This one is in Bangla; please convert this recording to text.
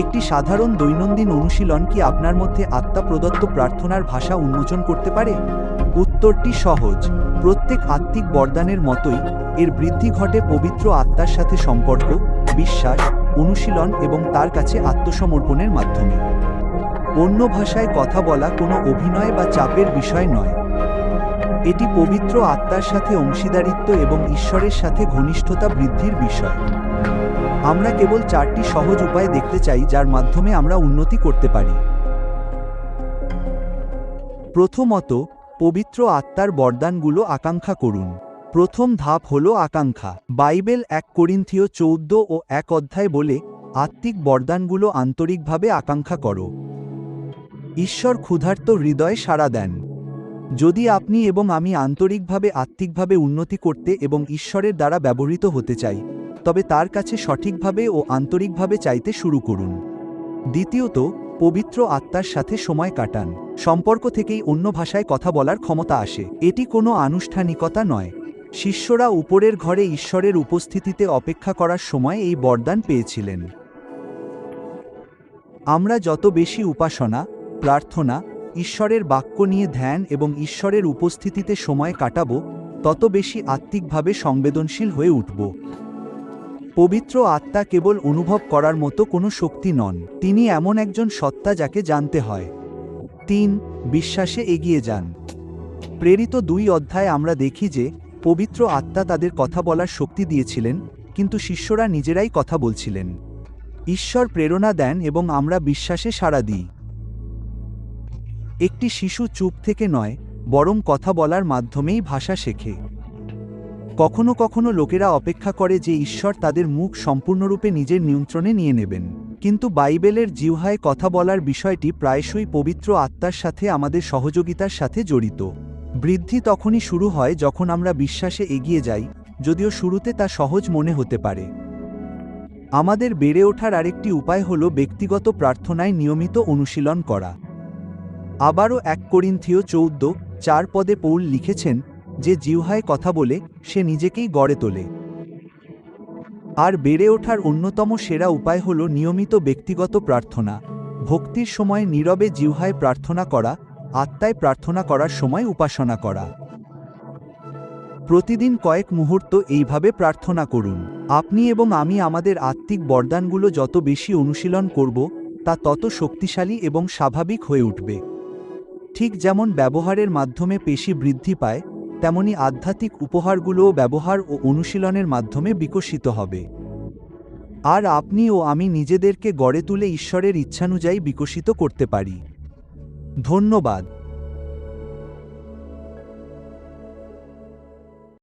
একটি সাধারণ দৈনন্দিন অনুশীলন কি আপনার মধ্যে আত্মা প্রদত্ত প্রার্থনার ভাষা উন্মোচন করতে পারে? উত্তরটি সহজ। প্রত্যেক আত্মিক বরদানের মতোই এর বৃদ্ধি ঘটে পবিত্র আত্মার সাথে সম্পর্ক, বিশ্বাস, অনুশীলন এবং তার কাছে আত্মসমর্পণের মাধ্যমে। অন্য ভাষায় কথা বলা কোনো অভিনয় বা চাপের বিষয় নয়। এটি পবিত্র আত্মার সাথে অংশীদারিত্ব এবং ঈশ্বরের সাথে ঘনিষ্ঠতা বৃদ্ধির বিষয়। আমরা কেবল 4টি সহজ উপায় দেখতে চাই যার মাধ্যমে আমরা উন্নতি করতে পারি। প্রথমত, পবিত্র আত্মার বরদানগুলো আকাঙ্ক্ষা করুন। প্রথম ধাপ হল আকাঙ্ক্ষা। বাইবেল 1 করিন্থীয় 14 ও 1 অধ্যায় বলে, আত্মিক বরদানগুলো আন্তরিকভাবে আকাঙ্ক্ষা করো। ঈশ্বর ক্ষুধার্ত হৃদয়ে সাড়া দেন। যদি আপনি এবং আমি আন্তরিকভাবে আত্মিকভাবে উন্নতি করতে এবং ঈশ্বরের দ্বারা ব্যবহৃত হতে চাই, তবে তার কাছে সঠিকভাবে ও আন্তরিকভাবে চাইতে শুরু করুন। দ্বিতীয়ত, পবিত্র আত্মার সাথে সময় কাটান। সম্পর্ক থেকেই অন্য ভাষায় কথা বলার ক্ষমতা আসে। এটি কোনো আনুষ্ঠানিকতা নয়। শিষ্যরা উপরের ঘরে ঈশ্বরের উপস্থিতিতে অপেক্ষা করার সময় এই বরদান পেয়েছিলেন। আমরা যত বেশি উপাসনা, প্রার্থনা, ঈশ্বরের বাক্য নিয়ে ধ্যান এবং ঈশ্বরের উপস্থিতিতে সময় কাটাব, তত বেশি আত্মিকভাবে সংবেদনশীল হয়ে উঠব। পবিত্র আত্মা কেবল অনুভব করার মতো কোনো শক্তি নন। তিনি এমন একজন সত্তা যাকে জানতে হয়। 3. বিশ্বাসে এগিয়ে যান। প্রেরিত 2 অধ্যায়ে আমরা দেখি যে পবিত্র আত্মা তাদের কথা বলার শক্তি দিয়েছিলেন, কিন্তু শিষ্যরা নিজেরাই কথা বলছিলেন। ঈশ্বর প্রেরণা দেন এবং আমরা বিশ্বাসে সাড়া দিই। একটি শিশু চুপ থেকে নয়, বরং কথা বলার মাধ্যমেই ভাষা শেখে। কখনো কখনো লোকেরা অপেক্ষা করে যে ঈশ্বর তাদের মুখ সম্পূর্ণরূপে নিজের নিয়ন্ত্রণে নিয়ে নেবেন। কিন্তু বাইবেলের জিহ্বায় কথা বলার বিষয়টি প্রায়শই পবিত্র আত্মার সাথে আমাদের সহযোগিতার সাথে জড়িত। বৃদ্ধি তখনই শুরু হয় যখন আমরা বিশ্বাসে এগিয়ে যাই, যদিও শুরুতে তা সহজ মনে হতে পারে। আমাদের বেড়ে ওঠার আরেকটি উপায় হল ব্যক্তিগত প্রার্থনায় নিয়মিত অনুশীলন করা। আবারও 1 করিন্থীয় 14:4 পদে পৌল লিখেছেন, যে জিহ্বায় কথা বলে সে নিজেকেই গড়ে তোলে। আর বেড়ে ওঠার অন্যতম সেরা উপায় হল নিয়মিত ব্যক্তিগত প্রার্থনা। ভক্তির সময় নীরবে জিহ্বায় প্রার্থনা করা, আত্মায় প্রার্থনা করার সময় উপাসনা করা। প্রতিদিন কয়েক মুহূর্ত এইভাবে প্রার্থনা করুন। আপনি এবং আমি আমাদের আত্মিক বরদানগুলো যত বেশি অনুশীলন করব, তা তত শক্তিশালী এবং স্বাভাবিক হয়ে উঠবে। ঠিক যেমন ব্যবহারের মাধ্যমে পেশি বৃদ্ধি পায়, তেমনি আধ্যাত্মিক উপহারগুলোও ব্যবহার ও অনুশীলনের মাধ্যমে বিকশিত হবে। আর আপনি ও আমি নিজেদেরকে গড়ে তুলে ঈশ্বরের ইচ্ছানুযায়ী বিকশিত করতে পারি। ধন্যবাদ।